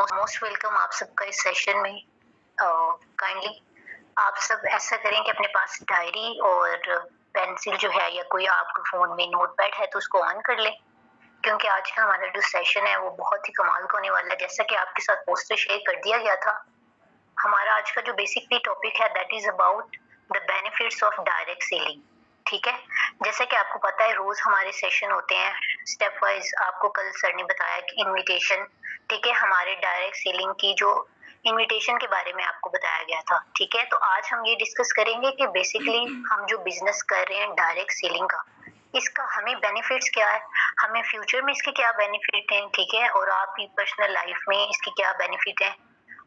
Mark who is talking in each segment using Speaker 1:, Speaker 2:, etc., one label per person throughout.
Speaker 1: Most welcome आप सबका इस सेशन में। काइंडली आप सब ऐसा करें कि अपने पास डायरी और पेंसिल जो है या कोई आपके फ़ोन में नोटपैड है तो उसको ऑन कर लें, क्योंकि आज का हमारा जो सेशन है वो बहुत ही कमाल का होने वाला है। जैसा कि आपके साथ पोस्टर शेयर कर दिया गया था, हमारा आज का जो बेसिकली टॉपिक है that is about the benefits of direct selling. ठीक है, जैसा कि आपको पता है रोज़ हमारे सेशन होते हैं स्टेप वाइज़। आपको कल सर ने बताया कि इन्विटेशन, ठीक है, हमारे डायरेक्ट सेलिंग की जो इन्विटेशन के बारे में आपको बताया गया था। ठीक है, तो आज हम ये डिस्कस करेंगे कि बेसिकली हम जो बिजनेस कर रहे हैं डायरेक्ट सेलिंग का, इसका हमें बेनिफिट्स क्या है, हमें फ्यूचर में इसके क्या बेनिफिट हैं, ठीक है, और आपकी पर्सनल लाइफ में इसके क्या बेनिफिट हैं,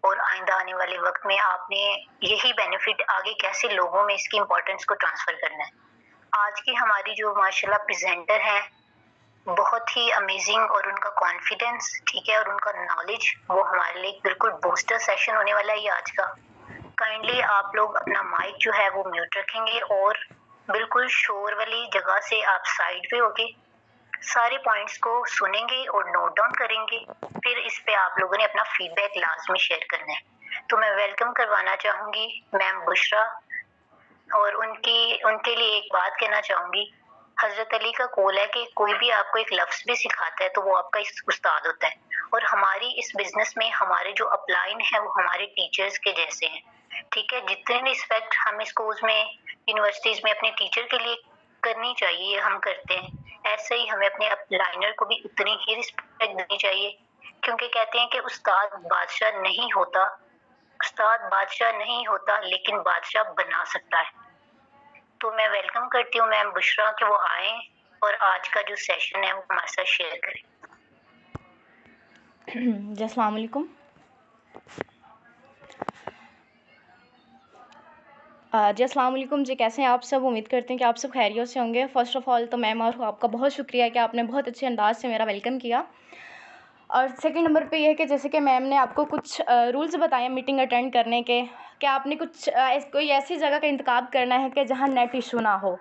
Speaker 1: और आइंदा आने वाले वक्त में आपने यही बेनिफिट आगे कैसे लोगों में इसकी इम्पोर्टेंस को ट्रांसफर करना है। आज की हमारी जो माशाल्लाह प्रेजेंटर हैं, बहुत ही अमेजिंग, और उनका कॉन्फिडेंस, ठीक है, और उनका नॉलेज वो हमारे लिए बिल्कुल बूस्टर सेशन होने वाला है ये आज का। काइंडली आप लोग अपना माइक जो है वो म्यूट रखेंगे और बिल्कुल शोर वाली जगह से आप साइड पे होके सारे पॉइंट्स को सुनेंगे और नोट डाउन करेंगे। फिर इस पे आप लोगों ने अपना फीडबैक लाजमी शेयर करना है। तो मैं वेलकम करवाना चाहूंगी मैम बुशरा, और उनके लिए एक बात कहना चाहूंगी। हजरत अली का कौल है कि कोई भी आपको एक लफ्ज भी सिखाता है तो वो आपका उस्ताद होता है, और हमारी इस बिजनेस में हमारे जो अपलाइन है वो हमारे टीचर्स के जैसे हैं। ठीक है, जितनी रिस्पेक्ट हमें स्कूल्स में, यूनिवर्सिटीज में अपने टीचर के लिए करनी चाहिए हम करते हैं, ऐसे ही हमें अपने अपलाइनर को भी उतनी ही रिस्पेक्ट देनी चाहिए, क्योंकि कहते हैं कि उस्ताद बादशाह नहीं होता, उस्ताद बादशाह नहीं होता लेकिन बादशाह बना सकता है। तो मैं वेलकम करती हूँ मैम बुशरा कि वो आए और आज का जो सेशन है वो हमारे साथ शेयर करें।
Speaker 2: जी अस्सलाम वालेकुम। जी अस्सलाम वालेकुम जी, कैसे हैं आप सब? उम्मीद करते हैं कि आप सब खैरियत से होंगे। फ़र्स्ट ऑफ़ ऑल तो मैम और आपका बहुत शुक्रिया कि आपने बहुत अच्छे अंदाज़ से मेरा वेलकम किया। और सेकंड नंबर पे ये है कि जैसे कि मैम ने आपको कुछ रूल्स बताए मीटिंग अटेंड करने के, कि आपने कुछ कोई ऐसी जगह का इंतखाब करना है कि जहाँ नेट इशू ना हो,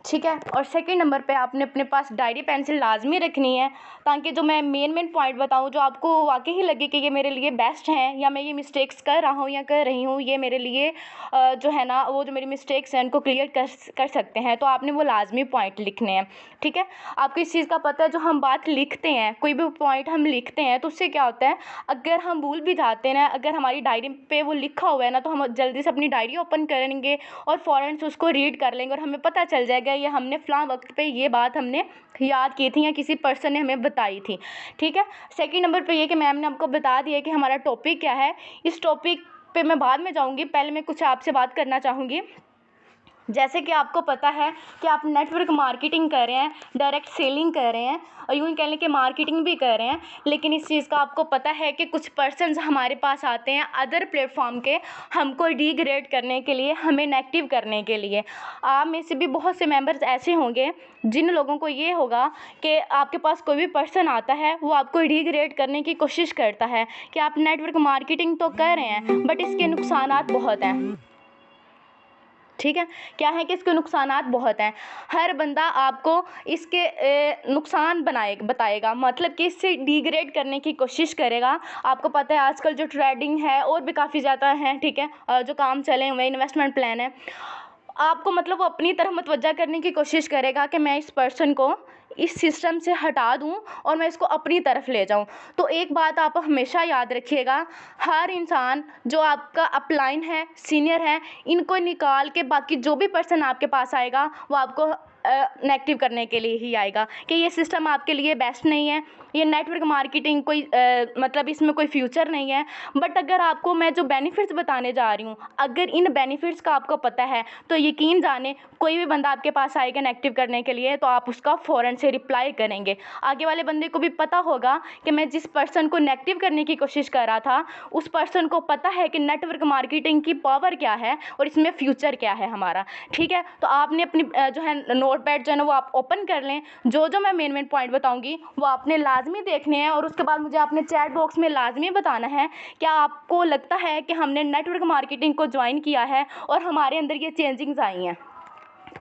Speaker 2: ठीक है। और सेकंड नंबर पे आपने अपने पास डायरी पेंसिल लाजमी रखनी है, ताकि जो मैं मेन पॉइंट बताऊँ जो आपको वाकई ही लगे कि ये मेरे लिए बेस्ट हैं, या मैं ये मिस्टेक्स कर रहा हूँ या कर रही हूँ, ये मेरे लिए जो है ना वो जो मेरी मिस्टेक्स हैं उनको क्लियर कर सकते हैं, तो आपने वो लाजमी पॉइंट लिखने हैं, ठीक है। आपको इस चीज़ का पता है, जो हम बात लिखते हैं, कोई भी पॉइंट हम लिखते हैं तो उससे क्या होता है, अगर हम भूल भी जाते हैं ना, अगर हमारी डायरी पे वो लिखा हुआ है ना, तो हम जल्दी से अपनी डायरी ओपन करेंगे और फ़ौरन से उसको रीड कर लेंगे और हमें पता चल जाएगा ये हमने फ़लाँ वक्त पे ये बात हमने याद की थी या किसी पर्सन ने हमें बताई थी, ठीक है। सेकंड नंबर पे ये कि मैम ने आपको बता दिया कि हमारा टॉपिक क्या है। इस टॉपिक पे मैं बाद में जाऊँगी, पहले मैं कुछ आपसे बात करना चाहूँगी। जैसे कि आपको पता है कि आप नेटवर्क मार्केटिंग कर रहे हैं, डायरेक्ट सेलिंग कर रहे हैं, और यूँ ही कह लें कि मार्केटिंग भी कर रहे हैं, लेकिन इस चीज़ का आपको पता है कि कुछ पर्सन्स हमारे पास आते हैं अदर प्लेटफॉर्म के, हमको डिग्रेड करने के लिए, हमें नेगेटिव करने के लिए। आप में से भी बहुत से मेंबर्स ऐसे होंगे जिन लोगों को ये होगा कि आपके पास कोई भी पर्सन आता है, वो आपको डिग्रेड करने की कोशिश करता है कि आप नेटवर्क मार्केटिंग तो कर रहे हैं बट इसके नुकसानात बहुत हैं, ठीक है। क्या है कि इसके नुकसानात बहुत हैं। हर बंदा आपको इसके नुकसान बताएगा, मतलब कि इससे डिग्रेड करने की कोशिश करेगा। आपको पता है आजकल जो ट्रेडिंग है और भी काफ़ी ज़्यादा हैं, ठीक है, जो काम चले हुए इन्वेस्टमेंट प्लान है, आपको मतलब वो अपनी तरफ मुतवज्जा करने की कोशिश करेगा कि मैं इस पर्सन को इस सिस्टम से हटा दूं और मैं इसको अपनी तरफ ले जाऊं। तो एक बात आप हमेशा याद रखिएगा, हर इंसान जो आपका अपलाइन है, सीनियर है, इनको निकाल के बाकी जो भी पर्सन आपके पास आएगा वो आपको नेगेटिव करने के लिए ही आएगा कि ये सिस्टम आपके लिए बेस्ट नहीं है, ये नेटवर्क मार्केटिंग कोई मतलब इसमें कोई फ्यूचर नहीं है। बट अगर आपको मैं जो बेनिफिट्स बताने जा रही हूँ, अगर इन बेनिफिट्स का आपको पता है तो यकीन जाने कोई भी बंदा आपके पास आएगा नेगेटिव करने के लिए तो आप उसका फ़ौरन से रिप्लाई करेंगे। आगे वाले बंदे को भी पता होगा कि मैं जिस पर्सन को नेगेटिव करने की कोशिश कर रहा था, उस पर्सन को पता है कि नेटवर्क मार्केटिंग की पावर क्या है और इसमें फ्यूचर क्या है हमारा, ठीक है। तो आपने अपनी जो है नोटपैड जो है ना वो आप ओपन कर लें, जो मैं मेन पॉइंट बताऊंगी वो आपने लाजमी देखने हैं, और उसके बाद मुझे आपने चैट बॉक्स में लाजमी बताना है क्या आपको लगता है कि हमने नेटवर्क मार्केटिंग को ज्वाइन किया है और हमारे अंदर ये चेंजिंग्स आई हैं,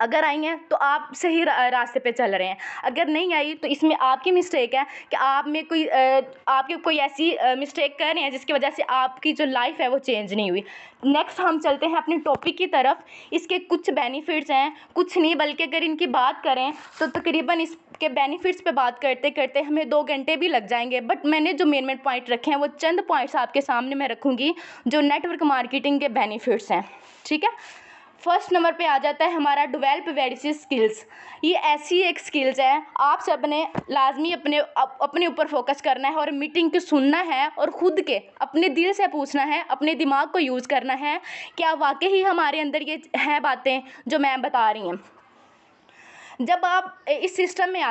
Speaker 2: अगर आई हैं तो आप सही रास्ते पे चल रहे हैं, अगर नहीं आई तो इसमें आपकी मिस्टेक है कि आप में कोई आपके कोई ऐसी मिस्टेक कर रहे हैं जिसकी वजह से आपकी जो लाइफ है वो चेंज नहीं हुई। नेक्स्ट हम चलते हैं अपने टॉपिक की तरफ। इसके कुछ बेनिफिट्स हैं, कुछ नहीं बल्कि अगर इनकी बात करें तो तकरीबन इसके बेनिफिट्स पे बात करते करते हमें 2 घंटे भी लग जाएंगे, बट मैंने जो मेन पॉइंट रखे हैं वो चंद पॉइंट्स आपके सामने मैं रखूँगी जो नेटवर्क मार्केटिंग के बेनिफिट्स हैं। ठीक है, फर्स्ट नंबर पे आ जाता है हमारा डेवलप वेरियस स्किल्स। ये ऐसी एक स्किल्स है, आप सब ने लाजमी अपने ऊपर फोकस करना है और मीटिंग को सुनना है और ख़ुद के अपने दिल से पूछना है, अपने दिमाग को यूज़ करना है, क्या वाकई ही हमारे अंदर ये हैं बातें जो मैं बता रही हूँ। जब आप इस सिस्टम में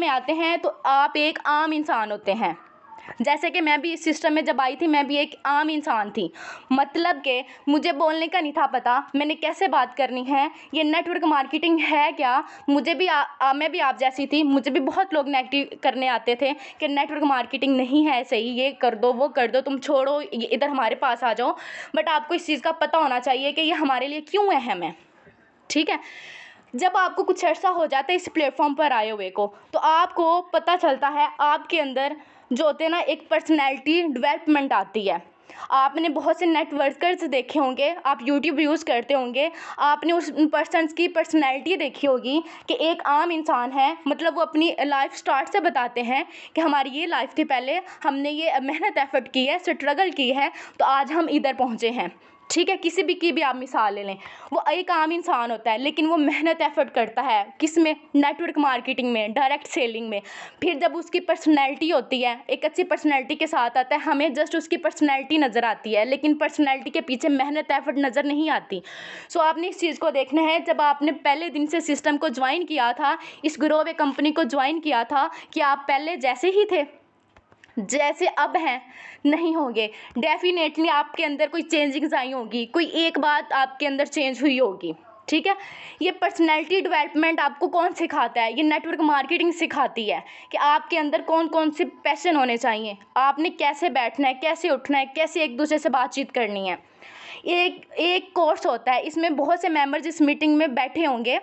Speaker 2: आते हैं तो आप एक आम इंसान होते हैं। जैसे कि मैं भी इस सिस्टम में जब आई थी मैं भी एक आम इंसान थी, मतलब कि मुझे बोलने का नहीं था पता मैंने कैसे बात करनी है, ये नेटवर्क मार्केटिंग है क्या। मुझे भी मैं भी आप जैसी थी, मुझे भी बहुत लोग नेगेटिव करने आते थे कि नेटवर्क मार्केटिंग नहीं है सही, ये कर दो वो कर दो, तुम छोड़ो इधर हमारे पास आ जाओ। बट आपको इस चीज़ का पता होना चाहिए कि ये हमारे लिए क्यों अहम है। ठीक है, जब आपको कुछ अर्सा हो जाता है इस प्लेटफॉर्म पर आए हुए को तो आपको पता चलता है आपके अंदर जो होते हैं ना एक पर्सनैलिटी डेवलपमेंट आती है। आपने बहुत से नेटवर्कर्स देखे होंगे, आप यूट्यूब यूज़ करते होंगे, आपने उस पर्सन्स की पर्सनैलिटी देखी होगी कि एक आम इंसान है, मतलब वो अपनी लाइफ स्टार्ट से बताते हैं कि हमारी ये लाइफ थी, पहले हमने ये मेहनत एफर्ट की है, स्ट्रगल की है, तो आज हम इधर पहुँचे हैं। ठीक है, किसी भी की भी आप मिसाल ले लें, वो एक आम इंसान होता है लेकिन वो मेहनत एफर्ट करता है किस में, नेटवर्क मार्केटिंग में, डायरेक्ट सेलिंग में। फिर जब उसकी पर्सनैलिटी होती है, एक अच्छी पर्सनैलिटी के साथ आता है, हमें जस्ट उसकी पर्सनैलिटी नज़र आती है लेकिन पर्सनैलिटी के पीछे मेहनत एफर्ट नज़र नहीं आती। सो आपने इस चीज़ को देखना है, जब आपने पहले दिन से सिस्टम को ज्वाइन किया था, इस ग्रो वे कंपनी को ज्वाइन किया था, कि आप पहले जैसे ही थे जैसे अब हैं नहीं होंगे। डेफिनेटली आपके अंदर कोई चेंजिंग्स आई होगी, कोई एक बात आपके अंदर चेंज हुई होगी। ठीक है, ये पर्सनैलिटी डेवलपमेंट आपको कौन सिखाता है, ये नेटवर्क मार्केटिंग सिखाती है कि आपके अंदर कौन कौन से पैशन होने चाहिए, आपने कैसे बैठना है, कैसे उठना है, कैसे एक दूसरे से बातचीत करनी है। एक कोर्स होता है, इसमें बहुत से मेंबर्स इस मीटिंग में बैठे होंगे,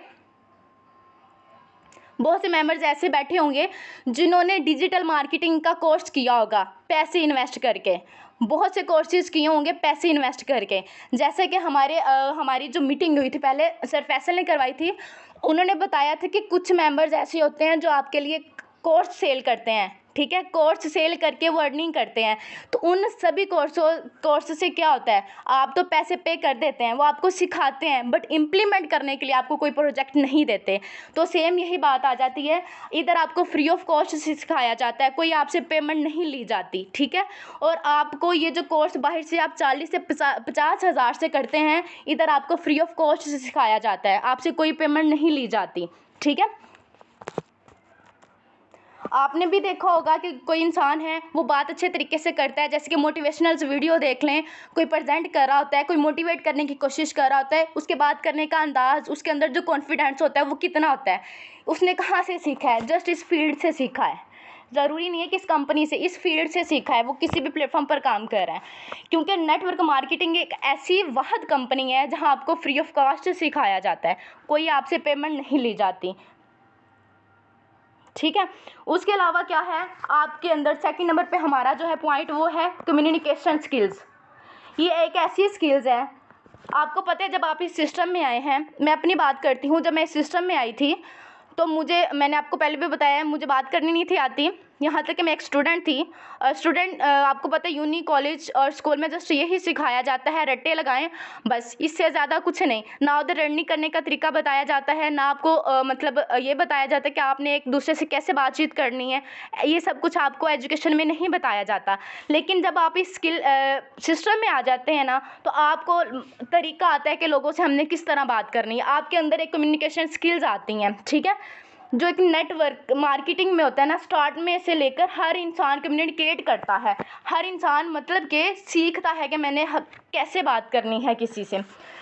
Speaker 2: बहुत से मेंबर्स ऐसे बैठे होंगे जिन्होंने डिजिटल मार्केटिंग का कोर्स किया होगा पैसे इन्वेस्ट करके, बहुत से कोर्सेज किए होंगे पैसे इन्वेस्ट करके। जैसे कि हमारी जो मीटिंग हुई थी पहले सर फैसल ने करवाई थी, उन्होंने बताया था कि कुछ मेंबर्स ऐसे होते हैं जो आपके लिए कोर्स सेल करते हैं। ठीक है, कोर्स सेल करके वो अर्निंग करते हैं, तो उन सभी कोर्स से क्या होता है, आप तो पैसे पे कर देते हैं, वो आपको सिखाते हैं बट इम्प्लीमेंट करने के लिए आपको कोई प्रोजेक्ट नहीं देते। तो सेम यही बात आ जाती है, इधर आपको फ्री ऑफ कॉस्ट सिखाया जाता है, कोई आपसे पेमेंट नहीं ली जाती। ठीक है, और आपको ये जो कोर्स बाहर से आप 40 से 50 हज़ार से करते हैं, इधर आपको फ्री ऑफ कॉस्ट सिखाया जाता है, आपसे कोई पेमेंट नहीं ली जाती। ठीक है, आपने भी देखा होगा कि कोई इंसान है वो बात अच्छे तरीके से करता है, जैसे कि मोटिवेशनल वीडियो देख लें, कोई प्रेजेंट कर रहा होता है, कोई मोटिवेट करने की कोशिश कर रहा होता है, उसके बात करने का अंदाज, उसके अंदर जो कॉन्फिडेंस होता है वो कितना होता है, उसने कहाँ से सीखा है, जस्ट इस फील्ड से सीखा है। ज़रूरी नहीं है कि इस कंपनी से, इस फील्ड से सीखा है, वो किसी भी प्लेटफॉर्म पर काम कर रहा है, क्योंकि नेटवर्क मार्केटिंग एक ऐसी वाहिद कंपनी है जहाँ आपको फ्री ऑफ कॉस्ट सिखाया जाता है, कोई आपसे पेमेंट नहीं ली जाती। ठीक है, उसके अलावा क्या है आपके अंदर, सेकंड नंबर पे हमारा जो है पॉइंट वो है कम्युनिकेशन स्किल्स। ये एक ऐसी स्किल्स है, आपको पता है जब आप इस सिस्टम में आए हैं, मैं अपनी बात करती हूँ, जब मैं इस सिस्टम में आई थी तो मैंने आपको पहले भी बताया मुझे बात करनी नहीं थी आती, यहाँ तक कि मैं एक स्टूडेंट थी। आपको पता है यूनी कॉलेज और स्कूल में जस्ट यही सिखाया जाता है, रट्टे लगाएं बस, इससे ज़्यादा कुछ नहीं। ना उधर रनिंग करने का तरीका बताया जाता है, ना आपको मतलब ये बताया जाता है कि आपने एक दूसरे से कैसे बातचीत करनी है, ये सब कुछ आपको एजुकेशन में नहीं बताया जाता। लेकिन जब आप इस स्किल सिस्टम में आ जाते हैं ना तो आपको तरीका आता है कि लोगों से हमने किस तरह बात करनी है, आपके अंदर एक कम्युनिकेशन स्किल्स आती हैं। ठीक है, जो एक नेटवर्क मार्केटिंग में होता है ना, स्टार्ट में से लेकर हर इंसान कम्युनिकेट करता है, हर इंसान मतलब कि सीखता है कि मैंने कैसे बात करनी है किसी से।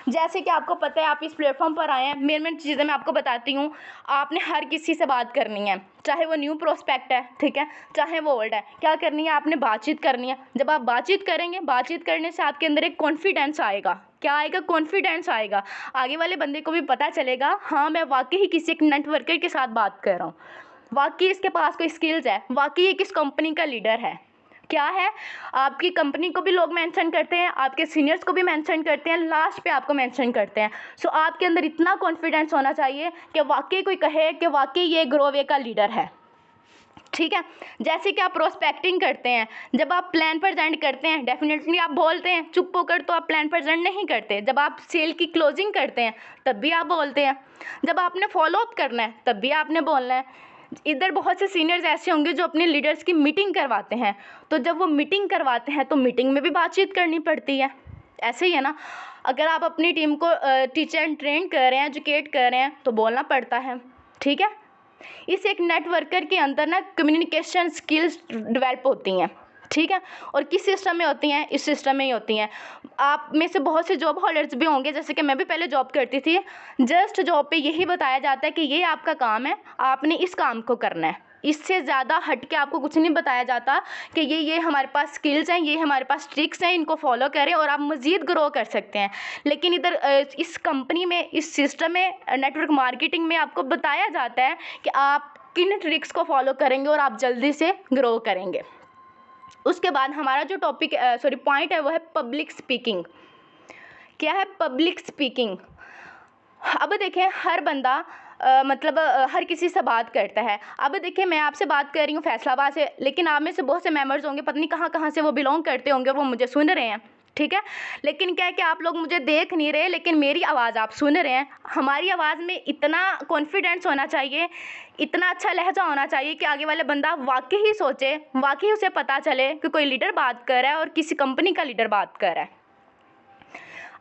Speaker 2: जैसे कि आपको पता है आप इस प्लेटफॉर्म पर आए हैं, मेन चीज़ें मैं आपको बताती हूँ, आपने हर किसी से बात करनी है, चाहे वो न्यू प्रोस्पेक्ट है, ठीक है, चाहे वो ओल्ड है, क्या करनी है आपने बातचीत करनी है। जब आप बातचीत करेंगे, बातचीत करने से आपके अंदर एक कॉन्फिडेंस आएगा, क्या आएगा? कॉन्फिडेंस आएगा। आगे वाले बंदे को भी पता चलेगा, हाँ मैं वाकई ही किसी एक नेटवर्कर के साथ बात कर रहा हूँ, वाकई इसके पास कोई स्किल्स है, वाकई ये किस कंपनी का लीडर है। क्या है, आपकी कंपनी को भी लोग मेंशन करते हैं, आपके सीनियर्स को भी मेंशन करते हैं, लास्ट पे आपको मेंशन करते हैं। सो आपके अंदर इतना कॉन्फिडेंस होना चाहिए कि वाकई कोई कहे कि वाकई ये ग्रोवे का लीडर है। ठीक है, जैसे कि आप प्रोस्पेक्टिंग करते हैं, जब आप प्लान प्रेजेंट करते हैं डेफिनेटली आप बोलते हैं, चुप होकर तो आप प्लान प्रेजेंट नहीं करते। जब आप सेल की क्लोजिंग करते हैं तब भी आप बोलते हैं, जब आपने फॉलो अप करना है तब भी आपने बोलना है। इधर बहुत से सीनियर्स ऐसे होंगे जो अपने लीडर्स की मीटिंग करवाते हैं, तो जब वो मीटिंग करवाते हैं तो मीटिंग में भी बातचीत करनी पड़ती है। ऐसे ही है ना, अगर आप अपनी टीम को टीचर एंड ट्रेन कर रहे हैं, एजुकेट कर रहे हैं तो बोलना पड़ता है। ठीक है, इस एक नेटवर्कर के अंदर ना कम्युनिकेशन स्किल्स डेवलप होती हैं। ठीक है, और किस सिस्टम में होती हैं? इस सिस्टम में ही होती हैं। आप में से बहुत से जॉब होल्डर्स भी होंगे, जैसे कि मैं भी पहले जॉब करती थी। जस्ट जॉब पे यही बताया जाता है कि ये आपका काम है, आपने इस काम को करना है, इससे ज़्यादा हट के आपको कुछ नहीं बताया जाता कि ये हमारे पास स्किल्स हैं, ये हमारे पास ट्रिक्स हैं, इनको फॉलो करें और आप मज़ीद ग्रो कर सकते हैं। लेकिन इधर इस कंपनी में, इस सिस्टम में, नेटवर्क मार्केटिंग में आपको बताया जाता है कि आप किन ट्रिक्स को फॉलो करेंगे और आप जल्दी से ग्रो करेंगे। उसके बाद हमारा जो टॉपिक पॉइंट है वो है पब्लिक स्पीकिंग। क्या है पब्लिक स्पीकिंग? अब देखें, हर बंदा हर किसी से बात करता है। अब देखिए, मैं आपसे बात कर रही हूँ फैसलाबाद से, लेकिन आप में से बहुत से मेंबर्स होंगे, पता नहीं कहाँ कहाँ से वो बिलोंग करते होंगे, वो मुझे सुन रहे हैं। ठीक है, लेकिन क्या है कि आप लोग मुझे देख नहीं रहे, लेकिन मेरी आवाज़ आप सुन रहे हैं। हमारी आवाज़ में इतना कॉन्फिडेंस होना चाहिए, इतना अच्छा लहजा होना चाहिए कि आगे वाला बंदा वाकई ही सोचे, वाकई उसे पता चले कि कोई लीडर बात कर रहा है और किसी कंपनी का लीडर बात कर रहा है।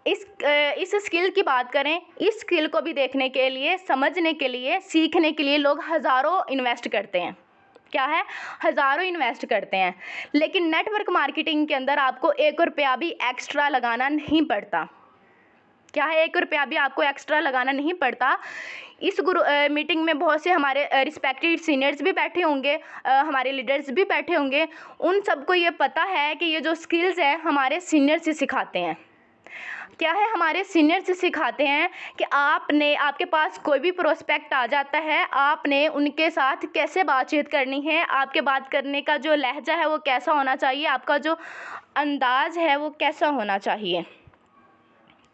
Speaker 2: इस स्किल की बात करें, इस स्किल को भी देखने के लिए, समझने के लिए, सीखने के लिए लोग हज़ारों इन्वेस्ट करते हैं। क्या है? हज़ारों इन्वेस्ट करते हैं। लेकिन नेटवर्क मार्केटिंग के अंदर आपको 1 रुपया भी एक्स्ट्रा लगाना नहीं पड़ता। क्या है? 1 रुपया भी आपको एक्स्ट्रा लगाना नहीं पड़ता। इस मीटिंग में बहुत से हमारे रिस्पेक्टेड सीनियर्स भी बैठे होंगे, हमारे लीडर्स भी बैठे होंगे। उन सबको ये पता है कि ये जो स्किल्स हैं हमारे सीनियर से सिखाते हैं। क्या है? हमारे सीनियर से सिखाते हैं कि आपके पास कोई भी प्रोस्पेक्ट आ जाता है, आपने उनके साथ कैसे बातचीत करनी है, आपके बात करने का जो लहजा है वो कैसा होना चाहिए, आपका जो अंदाज़ है वो कैसा होना चाहिए।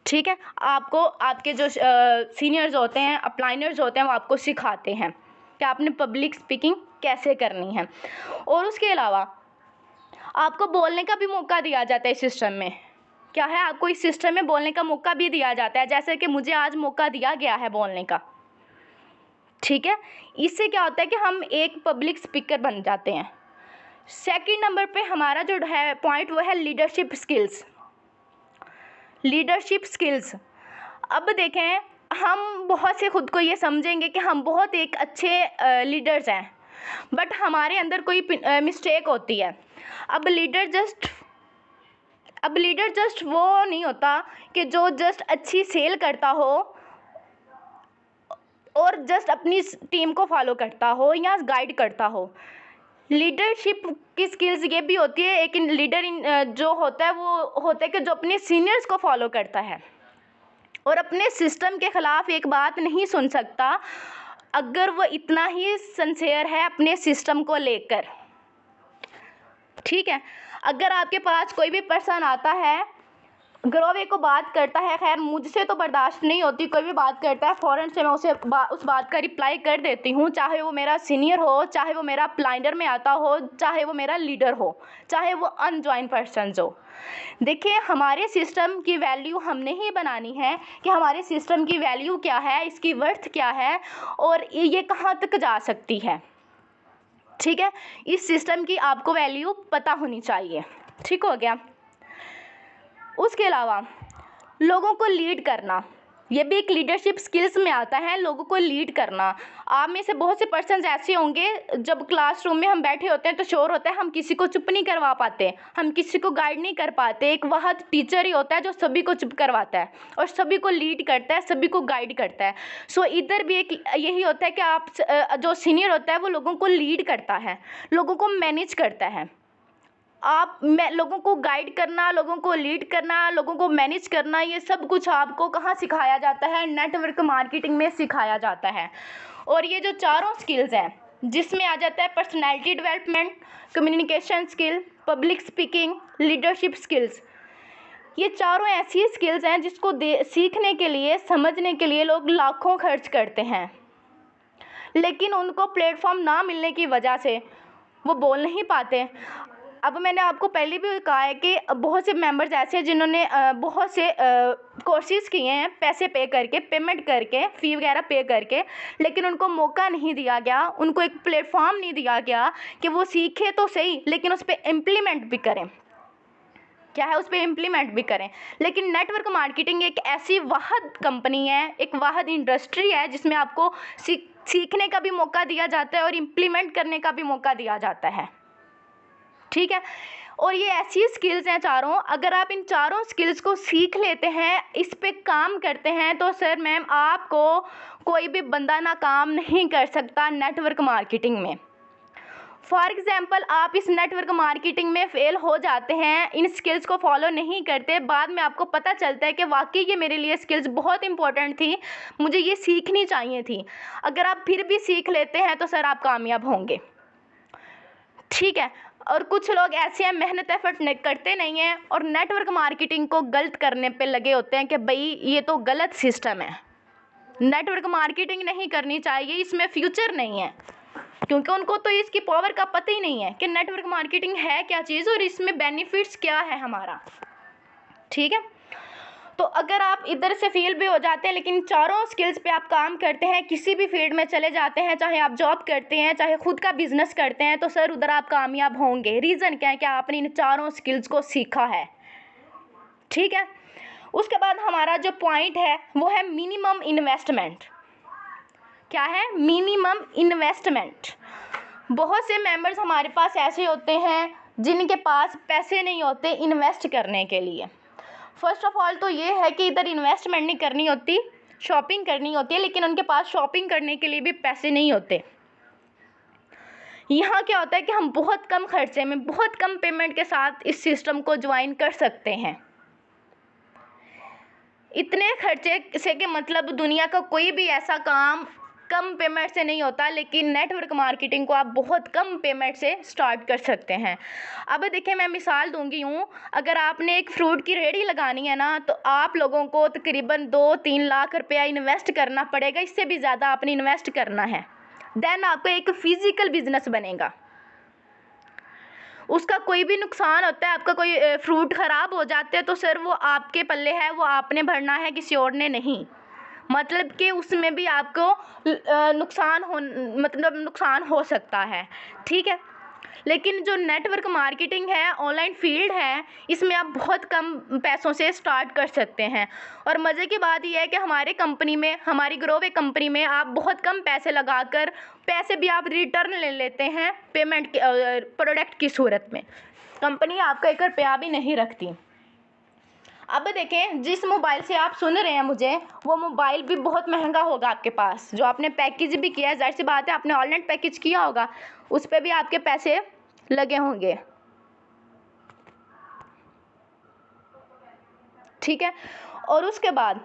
Speaker 2: ठीक है, आपको आपके जो सीनियर्स होते हैं, अपलाइनर्स होते हैं, वो आपको सिखाते हैं कि आपने पब्लिक स्पीकिंग कैसे करनी है। और उसके अलावा आपको बोलने का भी मौका दिया जाता है इस सिस्टम में। क्या है? आपको इस सिस्टम में बोलने का मौका भी दिया जाता है, जैसे कि मुझे आज मौका दिया गया है बोलने का। ठीक है, इससे क्या होता है कि हम एक पब्लिक स्पीकर बन जाते हैं। सेकंड नंबर पे हमारा जो है पॉइंट वो है लीडरशिप स्किल्स। लीडरशिप स्किल्स, अब देखें, हम बहुत से खुद को ये समझेंगे कि हम बहुत एक अच्छे लीडर्स हैं, बट हमारे अंदर कोई मिस्टेक होती है। अब लीडर जस्ट वो नहीं होता कि जो जस्ट अच्छी सेल करता हो और जस्ट अपनी टीम को फॉलो करता हो या गाइड करता हो। लीडरशिप की स्किल्स ये भी होती है, एक लीडर जो होता है वो होता है कि जो अपने सीनियर्स को फॉलो करता है और अपने सिस्टम के ख़िलाफ़ एक बात नहीं सुन सकता अगर वो इतना ही सिंसियर है अपने सिस्टम को लेकर। ठीक है, अगर आपके पास कोई भी पर्सन आता है, ग्रोवे को बात करता है, खैर मुझसे तो बर्दाश्त नहीं होती, कोई भी बात करता है फ़ौरन से मैं उसे उस बात का रिप्लाई कर देती हूँ, चाहे वो मेरा सीनियर हो, चाहे वो मेरा प्लाइंडर में आता हो, चाहे वो मेरा लीडर हो, चाहे वो अनजॉइन पर्सन हो। देखिए, हमारे सिस्टम की वैल्यू हमने ही बनानी है कि हमारे सिस्टम की वैल्यू क्या है, इसकी वर्थ क्या है और ये कहाँ तक जा सकती है। ठीक है, इस सिस्टम की आपको वैल्यू पता होनी चाहिए। ठीक हो गया। उसके अलावा लोगों को लीड करना, ये भी एक लीडरशिप स्किल्स में आता है, लोगों को लीड करना। आप में से बहुत से पर्सन्स ऐसे होंगे, जब क्लासरूम में हम बैठे होते हैं तो शोर होता है, हम किसी को चुप नहीं करवा पाते, हम किसी को गाइड नहीं कर पाते। एक वह टीचर ही होता है जो सभी को चुप करवाता है और सभी को लीड करता है, सभी को गाइड करता है। सो इधर भी एक यही होता है कि आप जो सीनियर होता है वो लोगों को लीड करता है, लोगों को मैनेज करता है। मैं लोगों को गाइड करना, लोगों को लीड करना, लोगों को मैनेज करना, ये सब कुछ आपको कहाँ सिखाया जाता है? नेटवर्क मार्केटिंग में सिखाया जाता है। और ये जो चारों स्किल्स हैं, जिसमें आ जाता है personality development, communication skill, public speaking, leadership skills, ये चारों ऐसी स्किल्स हैं जिसको सीखने के लिए, समझने के लिए लोग लाखों खर्च करते हैं, लेकिन उनको प्लेटफॉर्म ना मिलने की वजह से वो बोल नहीं पाते। अब मैंने आपको पहले भी कहा है कि बहुत से मेंबर्स ऐसे हैं जिन्होंने बहुत से कोर्सेज़ किए हैं पैसे पे करके, पेमेंट करके, फ़ी वगैरह पे करके, लेकिन उनको मौका नहीं दिया गया, उनको एक प्लेटफॉर्म नहीं दिया गया कि वो सीखे तो सही लेकिन उस पर इम्प्लीमेंट भी करें। क्या है, उस पर इम्प्लीमेंट भी करें। लेकिन नेटवर्क मार्केटिंग एक ऐसी वाहिद कंपनी है, एक वाहिद इंडस्ट्री है जिसमें आपको सीखने का भी मौका दिया जाता है और इम्प्लीमेंट करने का भी मौका दिया जाता है। ठीक है, और ये ऐसी स्किल्स हैं चारों, अगर आप इन चारों स्किल्स को सीख लेते हैं, इस पे काम करते हैं, तो सर मैम आपको कोई भी बंदा नाकाम नहीं कर सकता नेटवर्क मार्केटिंग में। फॉर एग्ज़ाम्पल, आप इस नेटवर्क मार्केटिंग में फ़ेल हो जाते हैं, इन स्किल्स को फॉलो नहीं करते, बाद में आपको पता चलता है कि वाकई ये मेरे लिए स्किल्स बहुत इंपॉर्टेंट थी, मुझे ये सीखनी चाहिए थी। अगर आप फिर भी सीख लेते हैं तो सर आप कामयाब होंगे। ठीक है, और कुछ लोग ऐसे हैं मेहनत एफर्ट करते नहीं हैं और नेटवर्क मार्केटिंग को गलत करने पे लगे होते हैं कि भाई ये तो गलत सिस्टम है, नेटवर्क मार्केटिंग नहीं करनी चाहिए, इसमें फ्यूचर नहीं है, क्योंकि उनको तो इसकी पावर का पता ही नहीं है कि नेटवर्क मार्केटिंग है क्या चीज़ और इसमें बेनिफिट्स क्या है हमारा। ठीक है, तो अगर आप इधर से फेल भी हो जाते हैं लेकिन चारों स्किल्स पे आप काम करते हैं, किसी भी फील्ड में चले जाते हैं, चाहे आप जॉब करते हैं, चाहे खुद का बिजनेस करते हैं, तो सर उधर आप कामयाब होंगे। रीज़न क्या है कि आपने इन चारों स्किल्स को सीखा है। ठीक है, उसके बाद हमारा जो पॉइंट है वो है मिनिमम इन्वेस्टमेंट। क्या है? Minimum investment. बहुत से मेंबर्स हमारे पास ऐसे होते हैं जिनके पास पैसे नहीं होते इन्वेस्ट करने के लिए। फर्स्ट ऑफ ऑल तो ये है कि इधर इन्वेस्टमेंट नहीं करनी होती, शॉपिंग करनी होती है, लेकिन उनके पास शॉपिंग करने के लिए भी पैसे नहीं होते। यहाँ क्या होता है कि हम बहुत कम खर्चे में, बहुत कम पेमेंट के साथ इस सिस्टम को ज्वाइन कर सकते हैं। इतने खर्चे से कि मतलब दुनिया का कोई भी ऐसा काम कम पेमेंट से नहीं होता, लेकिन नेटवर्क मार्केटिंग को आप बहुत कम पेमेंट से स्टार्ट कर सकते हैं। अब देखिए, मैं मिसाल दूंगी हूँ, अगर आपने एक फ्रूट की रेहड़ी लगानी है ना, तो आप लोगों को तकरीबन 2-3 लाख रुपया इन्वेस्ट करना पड़ेगा, इससे भी ज़्यादा आपने इन्वेस्ट करना है। देन आपका एक फ़िज़िकल बिजनेस बनेगा। उसका कोई भी नुकसान होता है, आपका कोई फ्रूट ख़राब हो जाते हैं, तो सर वो आपके पल्ले है, वो आपने भरना है, किसी और ने नहीं। मतलब कि उसमें भी आपको नुकसान हो सकता है। ठीक है, लेकिन जो नेटवर्क मार्केटिंग है, ऑनलाइन फील्ड है, इसमें आप बहुत कम पैसों से स्टार्ट कर सकते हैं। और मज़े की बात यह है कि हमारे कंपनी में, हमारी ग्रोवे कंपनी में आप बहुत कम पैसे लगाकर पैसे भी आप रिटर्न ले लेते हैं पेमेंट प्रोडक्ट की सूरत में। कंपनी आपका 1 रुपया भी नहीं रखती। अब देखें, जिस मोबाइल से आप सुन रहे हैं मुझे, वो मोबाइल भी बहुत महंगा होगा आपके पास, जो आपने पैकेज भी किया है, जाहिर सी बात है आपने ऑनलाइन पैकेज किया होगा, उस पर भी आपके पैसे लगे होंगे। ठीक है, और उसके बाद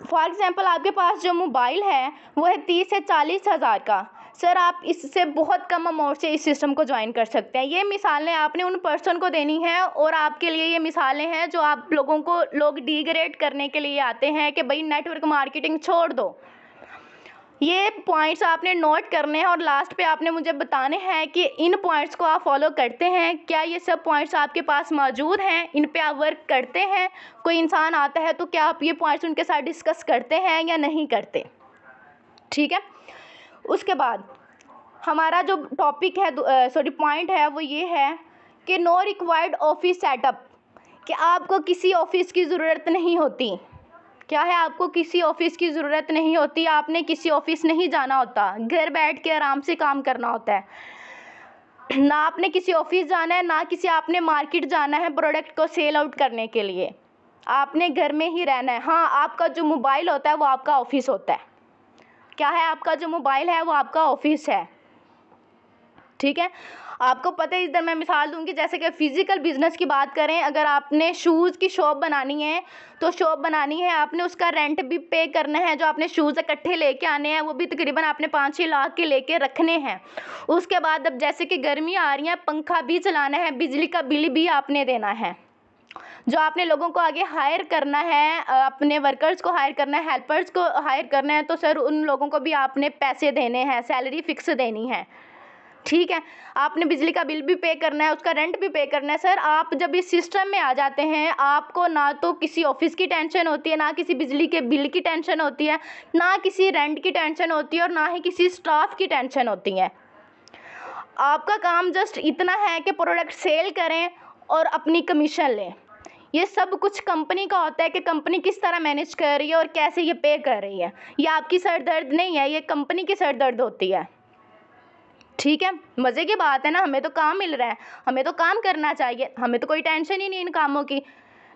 Speaker 2: फॉर एग्जांपल आपके पास जो मोबाइल है वो है 30 से 40 हज़ार का। सर आप इससे बहुत कम अमाउंट से इस सिस्टम को ज्वाइन कर सकते हैं। ये मिसालें आपने उन पर्सन को देनी है और आपके लिए ये मिसालें हैं जो आप लोगों को लोग डिग्रेड करने के लिए आते हैं कि भाई नेटवर्क मार्केटिंग छोड़ दो। ये पॉइंट्स आपने नोट करने हैं और लास्ट पे आपने मुझे बताने हैं कि इन पॉइंट्स को आप फॉलो करते हैं क्या? ये सब पॉइंट्स आपके पास मौजूद हैं, इन पे आप वर्क करते हैं? कोई इंसान आता है तो क्या आप ये पॉइंट्स उनके साथ डिस्कस करते हैं या नहीं करते? ठीक है, उसके बाद हमारा जो टॉपिक है, पॉइंट है वो ये है कि नो रिक्वायर्ड ऑफिस सेटअप, कि आपको किसी ऑफिस की ज़रूरत नहीं होती। क्या है? आपको किसी ऑफिस की ज़रूरत नहीं होती, आपने किसी ऑफिस नहीं जाना होता, घर बैठ के आराम से काम करना होता है। ना आपने किसी ऑफिस जाना है, ना किसी आपने मार्केट जाना है प्रोडक्ट को सेल आउट करने के लिए, आपने घर में ही रहना है। हाँ, आपका जो मोबाइल होता है वो आपका ऑफिस होता है। क्या है? आपका जो मोबाइल है वो आपका ऑफिस है। ठीक है, आपको पता है, इधर मैं मिसाल दूँगी, जैसे कि फ़िज़िकल बिज़नेस की बात करें, अगर आपने शूज़ की शॉप बनानी है तो शॉप बनानी है, आपने उसका रेंट भी पे करना है, जो आपने शूज़ इकट्ठे लेके आने हैं वो भी तकरीबन आपने 5-6 लाख के लेके रखने हैं। उसके बाद अब जैसे कि गर्मी आ रही है, पंखा भी चलाना है, बिजली का बिल भी आपने देना है, जो आपने लोगों को आगे हायर करना है, अपने वर्कर्स को हायर करना है, हेल्पर्स को हायर करना है, तो सर उन लोगों को भी आपने पैसे देने हैं, सैलरी फ़िक्स देनी है, ठीक है। आपने बिजली का बिल भी पे करना है, उसका रेंट भी पे करना है। सर आप जब इस सिस्टम में आ जाते हैं, आपको ना तो किसी ऑफिस की टेंशन होती है, ना किसी बिजली के बिल की टेंशन होती है, ना किसी रेंट की टेंशन होती है, और ना ही किसी स्टाफ की टेंशन होती है। आपका काम जस्ट इतना है कि प्रोडक्ट सेल करें और अपनी कमीशन लें। ये सब कुछ कंपनी का होता है कि कंपनी किस तरह मैनेज कर रही है और कैसे ये पे कर रही है। ये आपकी सर दर्द नहीं है, ये कंपनी की सर दर्द होती है, ठीक है। मज़े की बात है ना, हमें तो काम मिल रहा है, हमें तो काम करना चाहिए, हमें तो कोई टेंशन ही नहीं इन कामों की,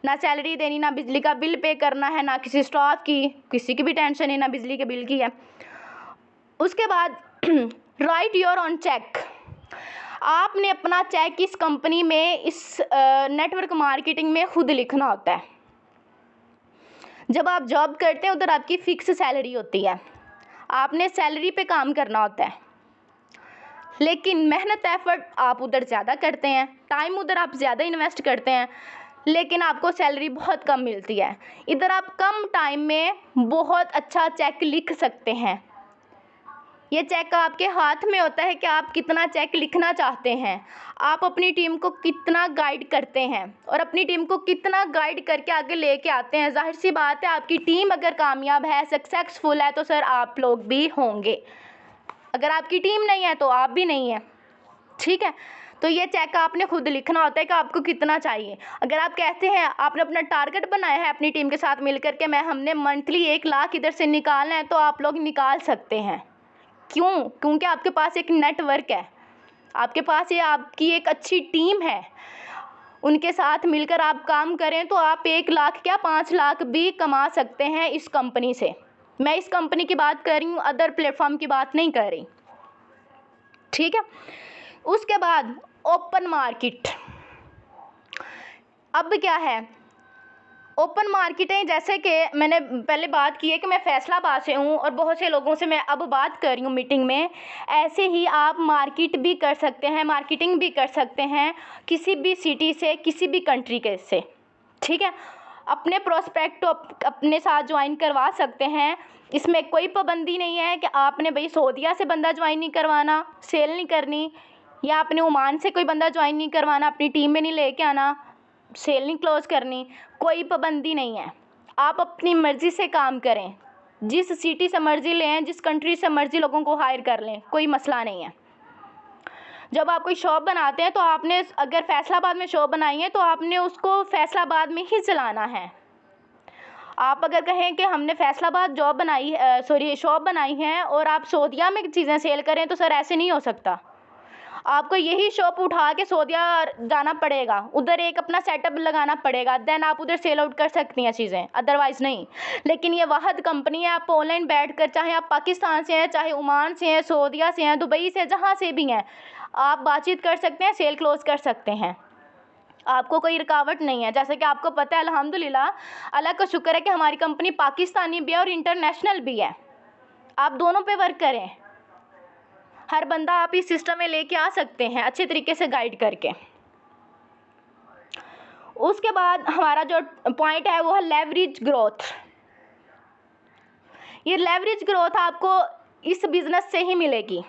Speaker 2: ना सैलरी देनी, ना बिजली का बिल पे करना है, ना किसी स्टाफ की, किसी की भी टेंशन नहीं, ना बिजली के बिल की है। उसके बाद राइट योर ऑन चेक। आपने अपना चेक इस कंपनी में, इस नेटवर्क मार्केटिंग में खुद लिखना होता है। जब आप जॉब करते हैं उधर आपकी फ़िक्स सैलरी होती है, आपने सैलरी पे काम करना होता है, लेकिन मेहनत एफर्ट आप उधर ज़्यादा करते हैं, टाइम उधर आप ज़्यादा इन्वेस्ट करते हैं, लेकिन आपको सैलरी बहुत कम मिलती है। इधर आप कम टाइम में बहुत अच्छा चेक लिख सकते हैं। ये चेक आपके हाथ में होता है कि आप कितना चेक लिखना चाहते हैं, आप अपनी टीम को कितना गाइड करते हैं और अपनी टीम को कितना गाइड करके आगे लेके आते हैं। जाहिर सी बात है, आपकी टीम अगर कामयाब है, सक्सेसफुल है, तो सर आप लोग भी होंगे। अगर आपकी टीम नहीं है तो आप भी नहीं है, ठीक है। तो ये चेक आपने खुद लिखना होता है कि आपको कितना चाहिए। अगर आप कहते हैं, आपने अपना टारगेट बनाया है अपनी टीम के साथ मिलकर के, हमने मंथली 1 लाख इधर से निकालना है, तो आप लोग निकाल सकते हैं। क्यों? क्योंकि आपके पास एक नेटवर्क है, आपके पास ये आपकी एक अच्छी टीम है, उनके साथ मिलकर आप काम करें तो आप 1 लाख क्या 5 लाख भी कमा सकते हैं इस कंपनी से। मैं इस कंपनी की बात कर रही हूँ, अदर प्लेटफॉर्म की बात नहीं कर रही, ठीक है। उसके बाद ओपन मार्केट। अब क्या है ओपन मार्केटें, जैसे कि मैंने पहले बात की है कि मैं फैसलाबाद से हूँ और बहुत से लोगों से मैं अब बात कर रही हूँ मीटिंग में, ऐसे ही आप मार्केट भी कर सकते हैं, मार्केटिंग भी कर सकते हैं किसी भी सिटी से, किसी भी कंट्री के से, ठीक है। अपने प्रोस्पेक्ट अपने साथ ज्वाइन करवा सकते हैं, इसमें कोई पाबंदी नहीं है कि आपने भाई सऊदीया से बंदा ज्वाइन नहीं करवाना, सेल नहीं करनी, या आपने ओमान से कोई बंदा ज्वाइन नहीं करवाना, अपनी टीम में नहीं लेके आना, सेल नहीं क्लोज करनी, कोई पाबंदी नहीं है। आप अपनी मर्ज़ी से काम करें, जिस सिटी से मर्ज़ी लें, जिस कंट्री से मर्ज़ी लोगों को हायर कर लें, कोई मसला नहीं है। जब आप कोई शॉप बनाते हैं तो आपने, अगर फैसलाबाद में शॉप बनाई है तो आपने उसको फैसलाबाद में ही चलाना है। आप अगर कहें कि हमने फैसलाबाद शॉप बनाई है और आप सऊदीया में चीज़ें सेल करें, तो सर ऐसे नहीं हो सकता। आपको यही शॉप उठा के सऊदीया जाना पड़ेगा, उधर एक अपना सेटअप लगाना पड़ेगा, देन आप उधर सेल आउट कर सकती हैं चीज़ें, अदरवाइज़ नहीं। लेकिन ये वाहद कंपनी है, आप ऑनलाइन बैठ कर, चाहे आप पाकिस्तान से हैं, चाहे ओमान से हैं, सऊदीया से हैं, दुबई से, जहाँ से भी हैं, आप बातचीत कर सकते हैं, सेल क्लोज कर सकते हैं, आपको कोई रुकावट नहीं है। जैसे कि आपको पता है, अल्हम्दुलिल्लाह, अल्लाह का शुक्र है कि हमारी कंपनी पाकिस्तानी भी है और इंटरनेशनल भी है। आप दोनों पे वर्क करें, हर बंदा आप इस सिस्टम में लेके आ सकते हैं अच्छे तरीके से गाइड करके। उसके बाद हमारा जो पॉइंट है वो है लेवरेज ग्रोथ। ये लेवरेज ग्रोथ आपको इस बिज़नेस से ही मिलेगी,